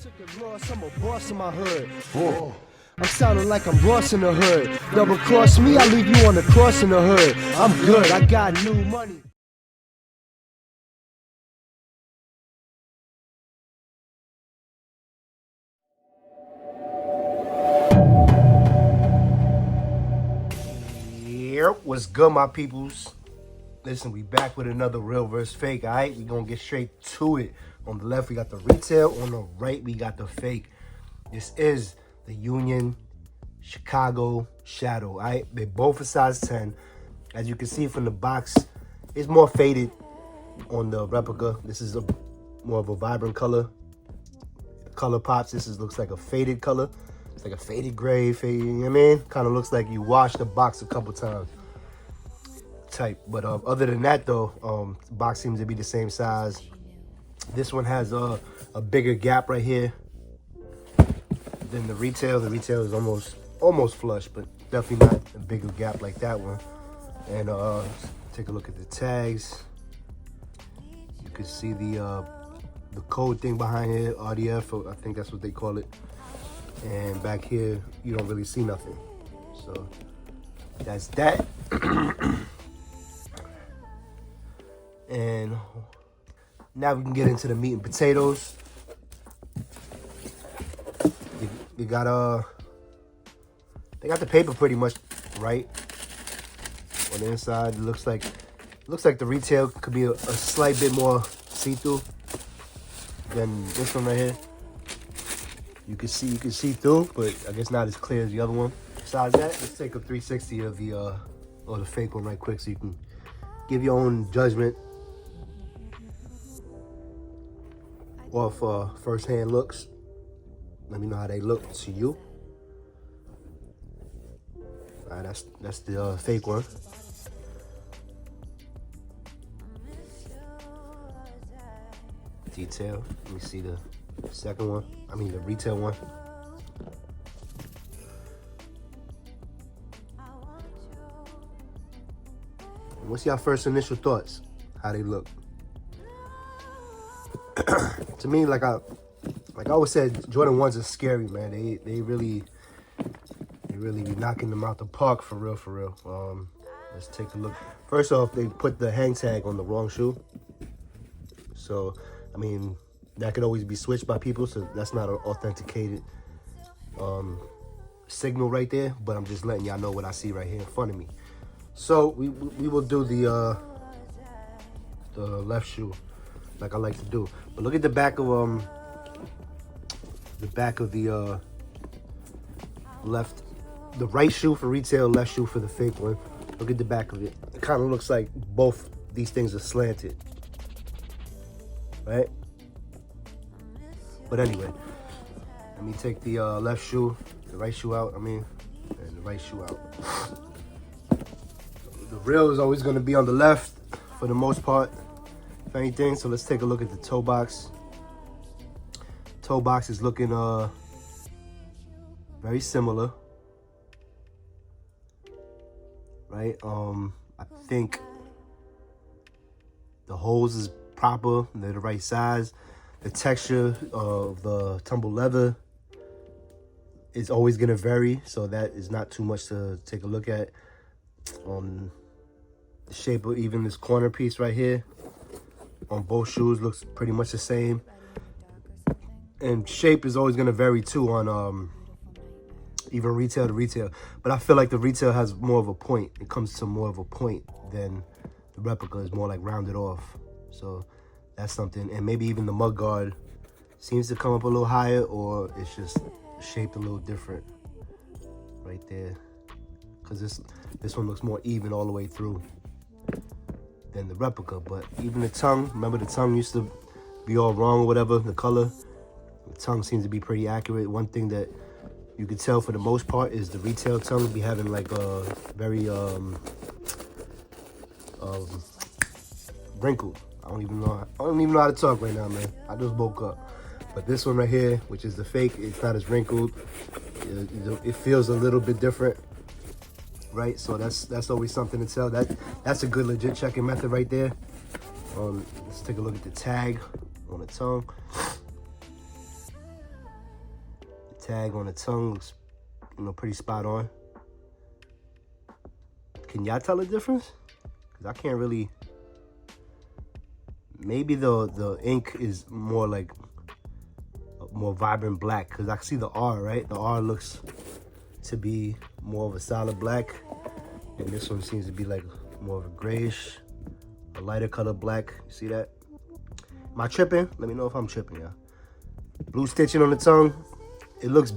Took a loss, I'm a boss in my hood. Oh. I'm sounding like I'm Ross in the hood. Double cross me, I leave you on the cross in the hood. I'm good, I got new money. Yep, what's good, my peoples? Listen, we back with another real versus fake, all right? We gonna get straight to it. On the left, we got the retail. On the right, we got the fake. This is the Union Chicago Shadow, all right? They both a size 10. As you can see from the box, it's more faded on the replica. This is more of a vibrant color. Color pops. This looks like a faded color. It's like a faded gray, faded, you know what I mean? Kind of looks like you washed the box a couple times. Type. But other than that, though, the box seems to be the same size. This one has a bigger gap right here than the retail. The retail is almost flush, but definitely not a bigger gap like that one. And take a look at the tags. You can see the code thing behind here, RDF, I think that's what they call it. And back here, you don't really see nothing. So that's that. And now we can get into the meat and potatoes. They got the paper pretty much right on the inside. It looks like the retail could be a slight bit more see-through than this one right here. You can see through, but I guess not as clear as the other one. Besides that, let's take a 360 of the fake one right quick so you can give your own judgment off first-hand looks. Let me know how they look to you. All right, that's the fake one. Detail. Let me see the second one. I mean the retail one. What's your first initial thoughts? How they look? To me, like I always said, Jordan 1s are scary, man. They really be knocking them out the park for real. Let's take a look. First off, they put the hang tag on the wrong shoe. So, I mean, that could always be switched by people, so that's not an authenticated signal right there. But I'm just letting y'all know what I see right here in front of me. So we will do the left shoe like I like to do. But look at the back of the left, the right shoe for retail, left shoe for the fake one. Look at the back of it. It kind of looks like both these things are slanted, right? But anyway, let me take the left shoe, the right shoe out, and the right shoe out. The real is always going to be on the left for the most part, if anything. So let's take a look at the toe box. Toe box is looking very similar, right? I think the holes is proper, they're the right size. The texture of the tumble leather is always gonna vary, so that is not too much to take a look at. The shape of even this corner piece right here on both shoes looks pretty much the same. And shape is always gonna vary too on even retail to retail. But I feel like the retail has more of a point. It comes to more of a point than the replica is more like rounded off. So that's something. And maybe even the mud guard seems to come up a little higher, or it's just shaped a little different right there. Because this one looks more even all the way through than the replica. But even the tongue, remember the tongue used to be all wrong or whatever, the color. The tongue seems to be pretty accurate. One thing that you can tell for the most part is the retail tongue be having like a very wrinkled. I don't even know how to talk right now, man. I just woke up. But this one right here, which is the fake, it's not as wrinkled. It feels a little bit different, right? So that's always something to tell. That's a good legit checking method right there. Let's take a look at the tag on the tongue. Tag on the tongue looks, you know, pretty spot on. Can y'all tell the difference? Because I can't really. Maybe the ink is more like more vibrant black, because I can see the R, right? The R looks to be more of a solid black, and this one seems to be like more of a grayish, a lighter color black. You see that? Am I tripping? Let me know if I'm tripping, y'all. Blue stitching on the tongue. It looks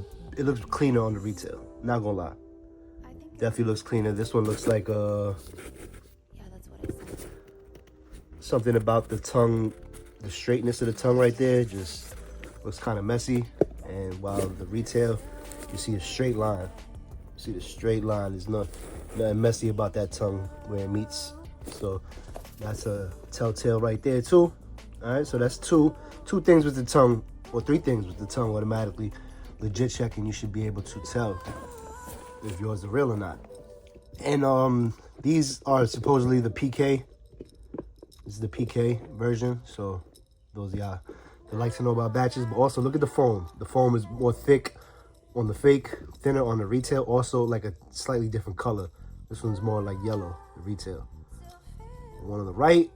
cleaner on the retail. Not gonna lie. Definitely looks cleaner. This one looks like something about the tongue, the straightness of the tongue right there just looks kind of messy. And while the retail, you see a straight line. You see the straight line. There's nothing messy about that tongue where it meets. So that's a telltale right there too. All right, so that's two things with the tongue, or three things with the tongue automatically. Legit checking, you should be able to tell if yours are real or not. And these are supposedly the PK. This is the PK version. So those of y'all that like to know about batches, but also look at the foam. The foam is more thick on the fake, thinner on the retail. Also like a slightly different color. This one's more like yellow, the retail. The one on the right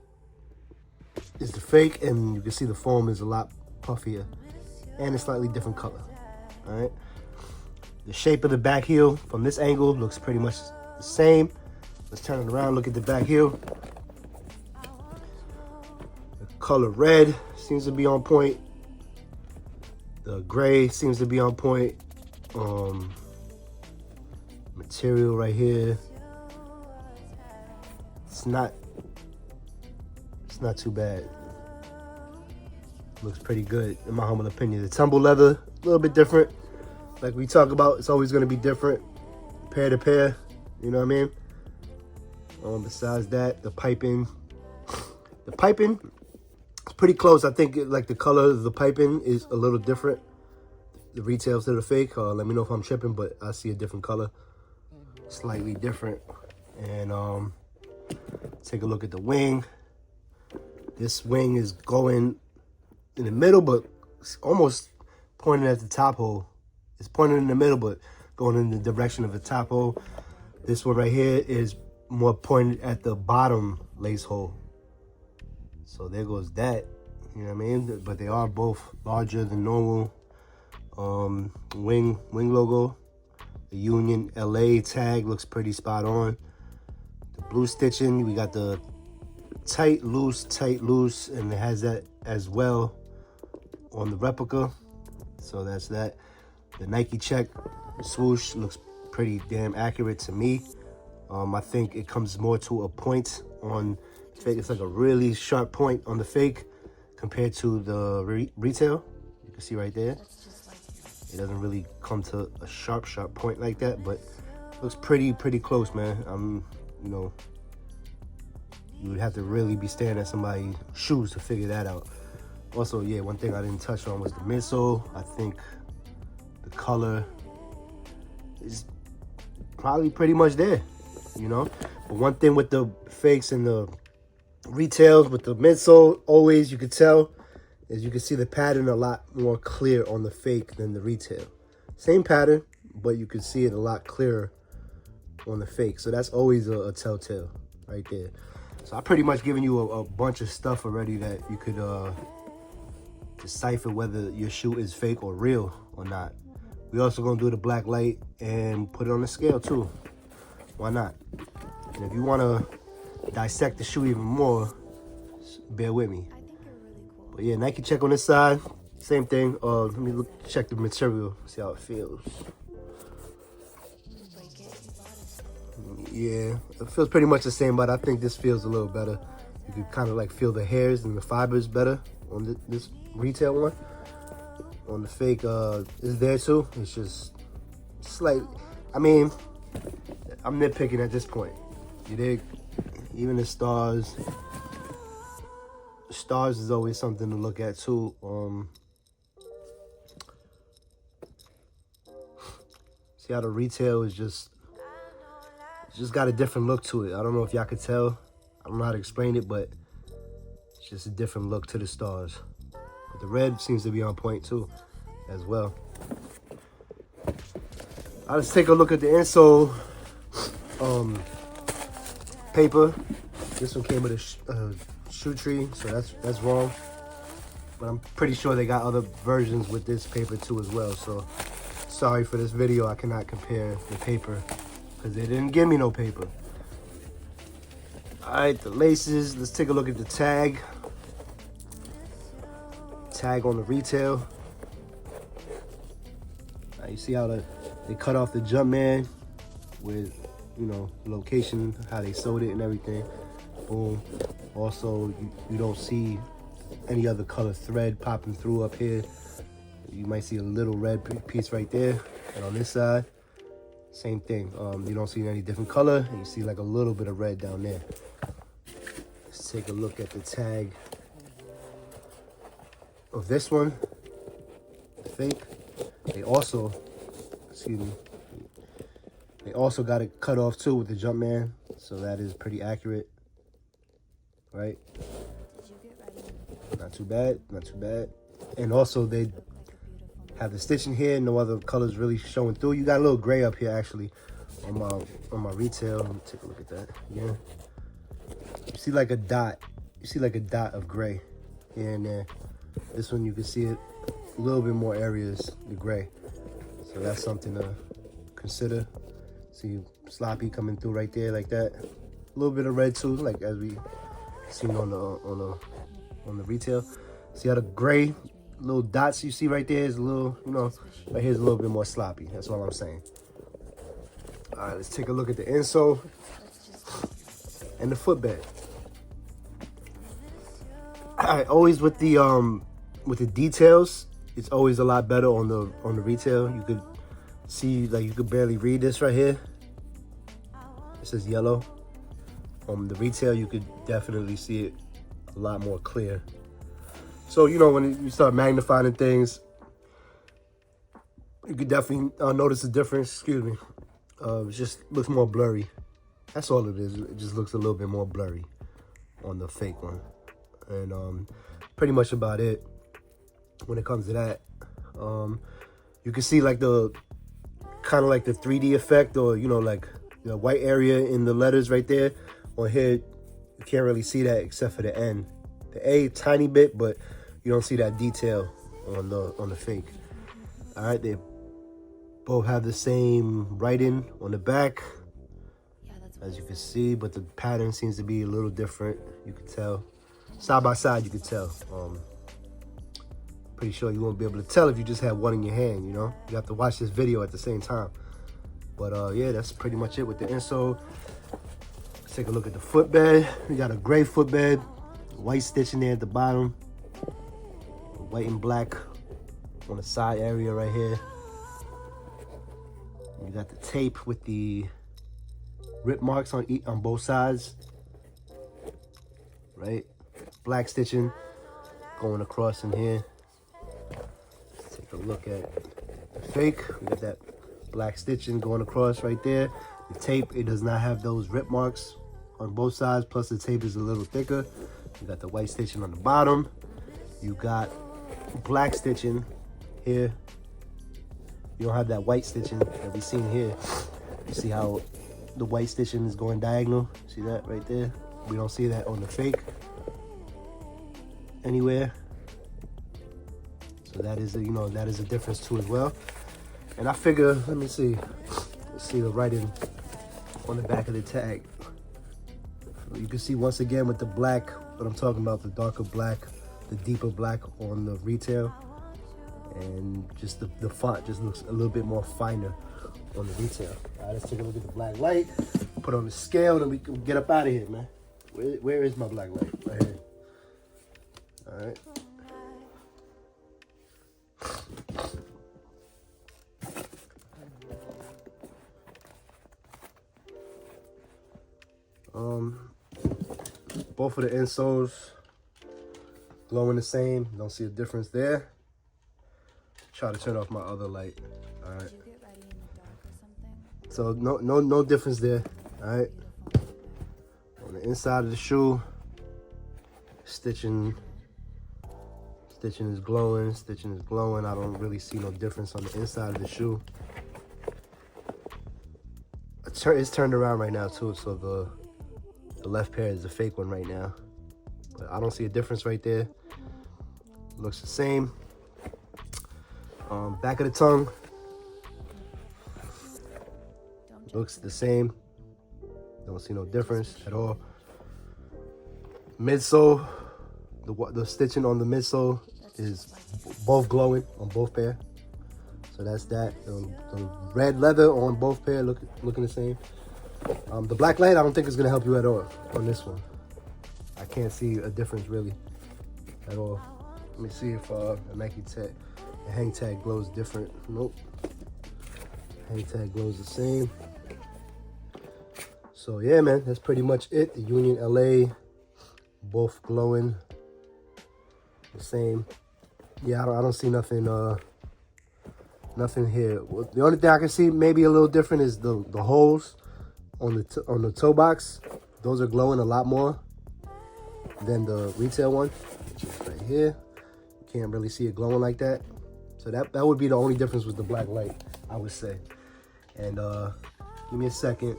is the fake, and you can see the foam is a lot puffier and a slightly different color. All right. The shape of the back heel from this angle looks pretty much the same. Let's turn it around, look at the back heel. The color red seems to be on point. The gray seems to be on point. Material right here. It's not too bad. Looks pretty good in my humble opinion. The tumble leather, a little bit different. Like we talk about, it's always going to be different, pair to pair, you know what I mean? Besides that, the piping is pretty close. I think like the color of the piping is a little different. The retail to the fake, let me know if I'm tripping, but I see a different color, slightly different. And take a look at the wing. This wing is going in the middle, but it's almost pointing at the top hole. It's pointing in the middle, but going in the direction of the top hole. This one right here is more pointed at the bottom lace hole. So there goes that, you know what I mean? But they are both larger than normal. Wing logo. The Union LA tag looks pretty spot on. The blue stitching, we got the tight, loose, and it has that as well on the replica. So that's that. The Nike check swoosh looks pretty damn accurate to me. I think it comes more to a point on fake. It's like a really sharp point on the fake compared to the retail. You can see right there. It doesn't really come to a sharp point like that, but it looks pretty close, man. You know, you would have to really be staring at somebody's shoes to figure that out. Also, yeah, one thing I didn't touch on was the midsole. I think the color is probably pretty much there, you know. But one thing with the fakes and the retails with the midsole, always you could tell, is you can see the pattern a lot more clear on the fake than the retail. Same pattern, but you can see it a lot clearer on the fake. So that's always a telltale right there. So I pretty much given you a bunch of stuff already that you could decipher whether your shoe is fake or real or not. We also gonna do the black light and put it on the scale too. Why not? And if you wanna dissect the shoe even more, bear with me. But yeah, Nike check on this side, same thing. Let me check the material, see how it feels. Yeah, it feels pretty much the same, but I think this feels a little better. You can kind of like feel the hairs and the fibers better on this retail one. On the fake, is there too. It's just slight. I mean, I'm nitpicking at this point. You dig? Even the stars. Stars is always something to look at too. See how the retail is just got a different look to it. I don't know if y'all could tell. I don't know how to explain it, but it's just a different look to the stars. But the red seems to be on point too, as well. Let's take a look at the insole paper. This one came with a shoe tree, so that's wrong. But I'm pretty sure they got other versions with this paper too as well. So sorry for this video, I cannot compare the paper because they didn't give me no paper. All right, the laces. Let's take a look at the tag. Tag on the retail. You see how they cut off the Jumpman with, you know, location, how they sewed it and everything. Boom. Also, you don't see any other color thread popping through up here. You might see a little red piece right there. And on this side, same thing. You don't see any different color. And you see like a little bit of red down there. Let's take a look at the tag of this one. I think they also, excuse me, they also got it cut off too with the Jumpman, so that is pretty accurate, right? Not too bad, not too bad. And also they have the stitching here, no other colors really showing through. You got a little gray up here actually on my retail. Let me take a look at that again. You see like a dot. You see like a dot of gray here and there. This one you can see it a little bit more areas, the gray. So that's something to consider. See sloppy coming through right there like that. A little bit of red too, like as we seen on the retail. See how the gray little dots you see right there is a little, you know, right here's a little bit more sloppy. That's all I'm saying. All right, let's take a look at the insole and the footbed. All right, always with the details, it's always a lot better on the retail. You could see, like, you could barely read this right here. It says yellow. On the retail, you could definitely see it a lot more clear. So, you know, when you start magnifying things, you could definitely notice the difference. Excuse me. It just looks more blurry. That's all it is. It just looks a little bit more blurry on the fake one. And pretty much about it when it comes to that. You can see like the kind of like the 3D effect, or, you know, like the white area in the letters right there. On here, you can't really see that except for the N. The A, tiny bit, but you don't see that detail on the fake. All right, they both have the same writing on the back, as you can see, but the pattern seems to be a little different. You can tell. Side by side, you can tell. Pretty sure you won't be able to tell if you just have one in your hand, you know? You have to watch this video at the same time. But yeah, that's pretty much it with the insole. Let's take a look at the footbed. We got a gray footbed, white stitching there at the bottom, white and black on the side area right here. You got the tape with the rip marks on both sides, right? Black stitching going across in here. Let's take a look at the fake. We got that black stitching going across right there. The tape, it does not have those rip marks on both sides, plus the tape is a little thicker. You got the white stitching on the bottom. You got black stitching here. You don't have that white stitching that we seen here. You see how the white stitching is going diagonal? See that right there? We don't see that on the fake anywhere. So that is a, you know, that is a difference too as well. And I figure, let me see. Let's see the writing on the back of the tag. You can see once again with the black, what I'm talking about, the darker black, the deeper black on the retail. And just the font just looks a little bit more finer on the retail. All right, let's take a look at the black light. Put on the scale, then we can get up out of here, man. Where is my black light? Right here. All right. Both of the insoles glowing the same. Don't see a difference there. Try to turn off my other light. All right. So no difference there. All right. On the inside of the shoe, stitching is glowing. Stitching is glowing. I don't really see no difference on the inside of the shoe. It's turned around right now too, so the left pair is the fake one right now. But I don't see a difference right there. Looks the same. Back of the tongue looks the same. Don't see no difference at all. Midsole, the stitching on the midsole is both glowing on both pair. So that's that. The red leather on both pair looking the same. The black light I don't think is gonna help you at all on this one. I can't see a difference really at all. Let me see if the Nike tag, the hang tag glows different. Nope. Hang tag glows the same. So yeah, man, that's pretty much it. The Union LA, both glowing the same. Yeah, I don't see nothing. Nothing here. The only thing I can see maybe a little different is the holes on the toe box. Those are glowing a lot more than the retail one, which is right here. You can't really see it glowing like that. So that would be the only difference with the black light, I would say. And give me a second,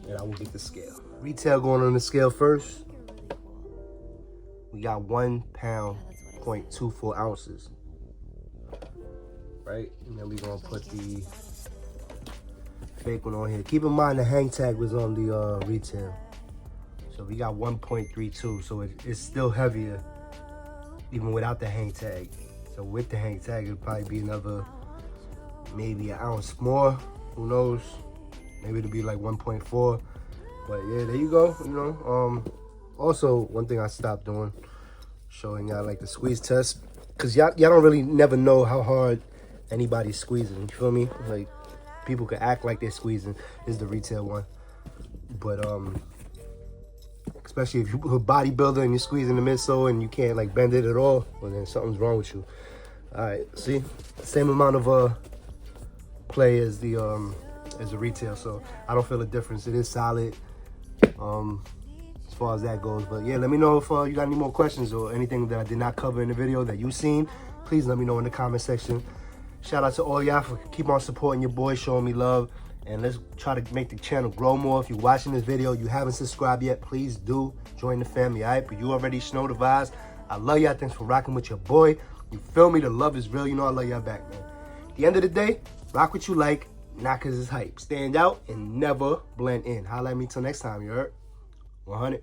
and I will get the scale. Retail going on the scale first. We got 1 pound, 0.24 ounces. Right, and then we're gonna put the fake one on here. Keep in mind the hang tag was on the retail. So we got 1.32, so it's still heavier even without the hang tag. So with the hang tag, it'll probably be another maybe an ounce more. Who knows? Maybe it'll be like 1.4. But yeah, there you go. You know. Also, one thing I stopped doing, showing y'all like the squeeze test, cause y'all don't really never know how hard anybody's squeezing. You feel me? Like people could act like they're squeezing. This is the retail one, but especially if you're a bodybuilder and you're squeezing the midsole and you can't like bend it at all, well then something's wrong with you. All right, see, same amount of play as the retail, so I don't feel a difference. It is solid as far as that goes. But yeah, let me know if you got any more questions or anything that I did not cover in the video that you've seen. Please let me know in the comment section. Shout out to all y'all for keep on supporting your boy, showing me love. And let's try to make the channel grow more. If you're watching this video, you haven't subscribed yet, please do join the family, all right? But you already know the vibes. I love y'all. Thanks for rocking with your boy. You feel me? The love is real. You know I love y'all back, man. At the end of the day, rock what you like, not because it's hype. Stand out and never blend in. Holla at me till next time, you heard? 100.